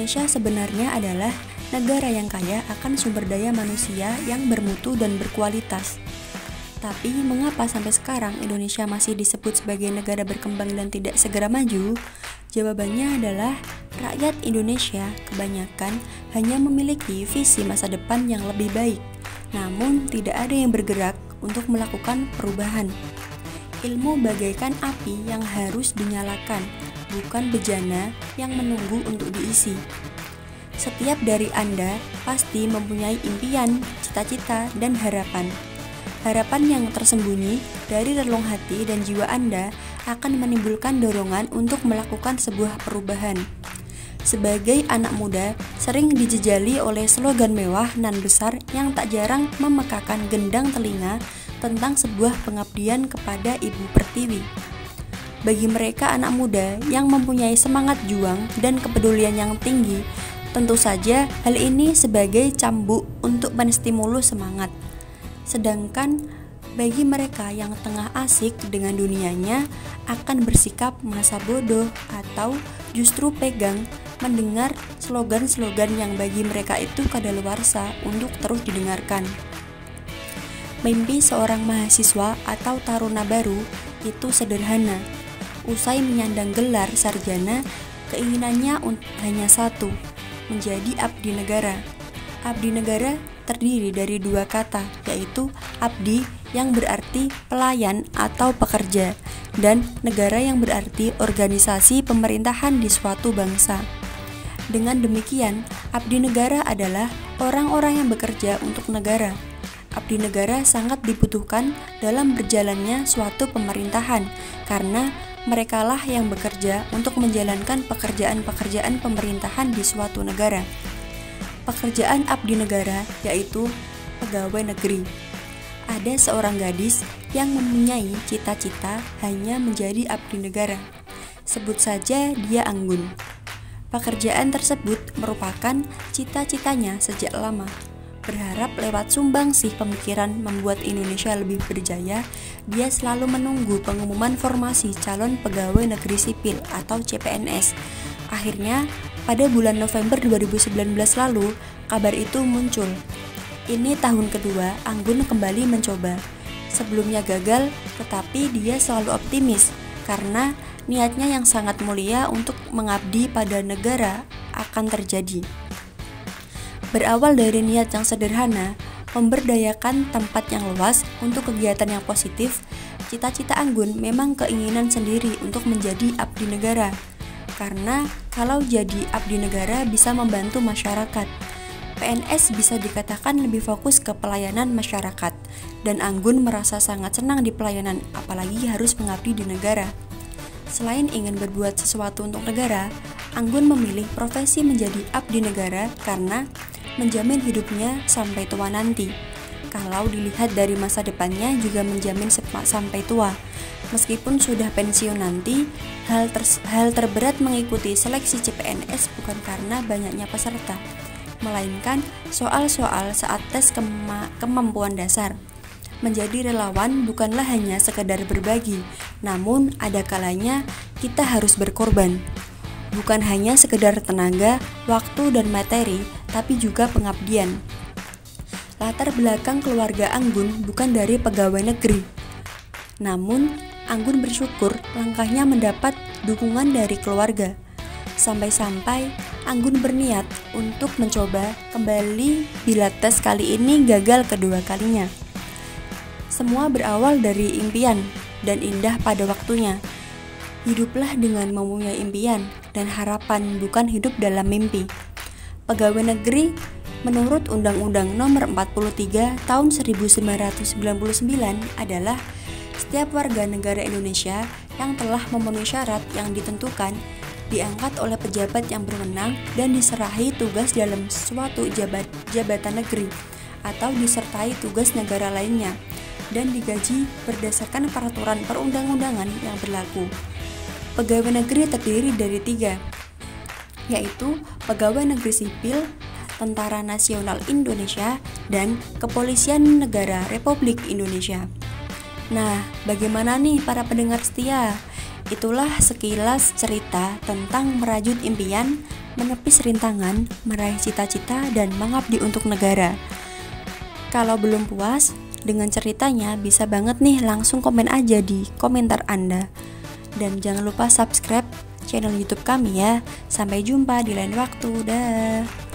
Indonesia sebenarnya adalah negara yang kaya akan sumber daya manusia yang bermutu dan berkualitas. Tapi mengapa sampai sekarang Indonesia masih disebut sebagai negara berkembang dan tidak segera maju? Jawabannya adalah rakyat Indonesia kebanyakan hanya memiliki visi masa depan yang lebih baik, namun tidak ada yang bergerak untuk melakukan perubahan. Ilmu bagaikan api yang harus dinyalakan, bukan bejana yang menunggu untuk diisi. Setiap dari Anda pasti mempunyai impian, cita-cita, dan harapan. Harapan yang tersembunyi dari relung hati dan jiwa Anda akan menimbulkan dorongan untuk melakukan sebuah perubahan. Sebagai anak muda, sering dijejali oleh slogan mewah nan besar yang tak jarang memekakan gendang telinga tentang sebuah pengabdian kepada Ibu Pertiwi. Bagi mereka anak muda yang mempunyai semangat juang dan kepedulian yang tinggi, tentu saja hal ini sebagai cambuk untuk menstimulus semangat. Sedangkan bagi mereka yang tengah asik dengan dunianya akan bersikap masa bodoh atau justru pegang mendengar slogan-slogan yang bagi mereka itu kadaluarsa untuk terus didengarkan. Mimpi seorang mahasiswa atau taruna baru itu sederhana. Usai menyandang gelar sarjana, keinginannya hanya satu, menjadi abdi negara. Abdi negara terdiri dari dua kata, yaitu abdi yang berarti pelayan atau pekerja, dan negara yang berarti organisasi pemerintahan di suatu bangsa. Dengan demikian, abdi negara adalah orang-orang yang bekerja untuk negara. Abdi negara sangat dibutuhkan dalam berjalannya suatu pemerintahan, karena merekalah yang bekerja untuk menjalankan pekerjaan-pekerjaan pemerintahan di suatu negara. Pekerjaan abdi negara yaitu pegawai negeri. Ada seorang gadis yang mempunyai cita-cita hanya menjadi abdi negara. Sebut saja dia Anggun. Pekerjaan tersebut merupakan cita-citanya sejak lama. Berharap lewat sumbangsih pemikiran membuat Indonesia lebih berjaya, dia selalu menunggu pengumuman formasi calon pegawai negeri sipil atau CPNS. Akhirnya, pada bulan November 2019 lalu, kabar itu muncul. Ini tahun kedua Anggun kembali mencoba. Sebelumnya gagal, tetapi dia selalu optimis karena niatnya yang sangat mulia untuk mengabdi pada negara akan terjadi. Berawal dari niat yang sederhana, memberdayakan tempat yang luas untuk kegiatan yang positif, cita-cita Anggun memang keinginan sendiri untuk menjadi abdi negara. Karena kalau jadi abdi negara bisa membantu masyarakat. PNS bisa dikatakan lebih fokus ke pelayanan masyarakat, dan Anggun merasa sangat senang di pelayanan, apalagi harus mengabdi di negara. Selain ingin berbuat sesuatu untuk negara, Anggun memilih profesi menjadi abdi negara karena menjamin hidupnya sampai tua nanti. Kalau dilihat dari masa depannya juga menjamin sampai tua. Meskipun sudah pensiun nanti, hal terberat mengikuti seleksi CPNS bukan karena banyaknya peserta, melainkan soal-soal saat tes kemampuan dasar. Menjadi relawan bukanlah hanya sekedar berbagi, namun ada kalanya kita harus berkorban. Bukan hanya sekedar tenaga, waktu, dan materi, tapi juga pengabdian. Latar belakang keluarga Anggun bukan dari pegawai negeri. Namun, Anggun bersyukur langkahnya mendapat dukungan dari keluarga. Sampai-sampai Anggun berniat untuk mencoba kembali bila tes kali ini gagal kedua kalinya. Semua berawal dari impian dan indah pada waktunya. Hiduplah dengan mempunyai impian dan harapan, bukan hidup dalam mimpi. Pegawai negeri menurut Undang-Undang Nomor 43 Tahun 1999 adalah setiap warga negara Indonesia yang telah memenuhi syarat yang ditentukan, diangkat oleh pejabat yang berwenang dan diserahi tugas dalam suatu jabatan negeri atau disertai tugas negara lainnya, dan digaji berdasarkan peraturan perundang-undangan yang berlaku. Pegawai negeri terdiri dari 3, yaitu Pegawai Negeri Sipil, Tentara Nasional Indonesia, dan Kepolisian Negara Republik Indonesia. Nah, bagaimana nih para pendengar setia? Itulah sekilas cerita tentang merajut impian, menepis rintangan, meraih cita-cita, dan mengabdi untuk negara. Kalau belum puas dengan ceritanya, bisa banget nih langsung komen aja di komentar Anda. Dan jangan lupa subscribe channel YouTube kami ya. Sampai jumpa di lain waktu. Dah.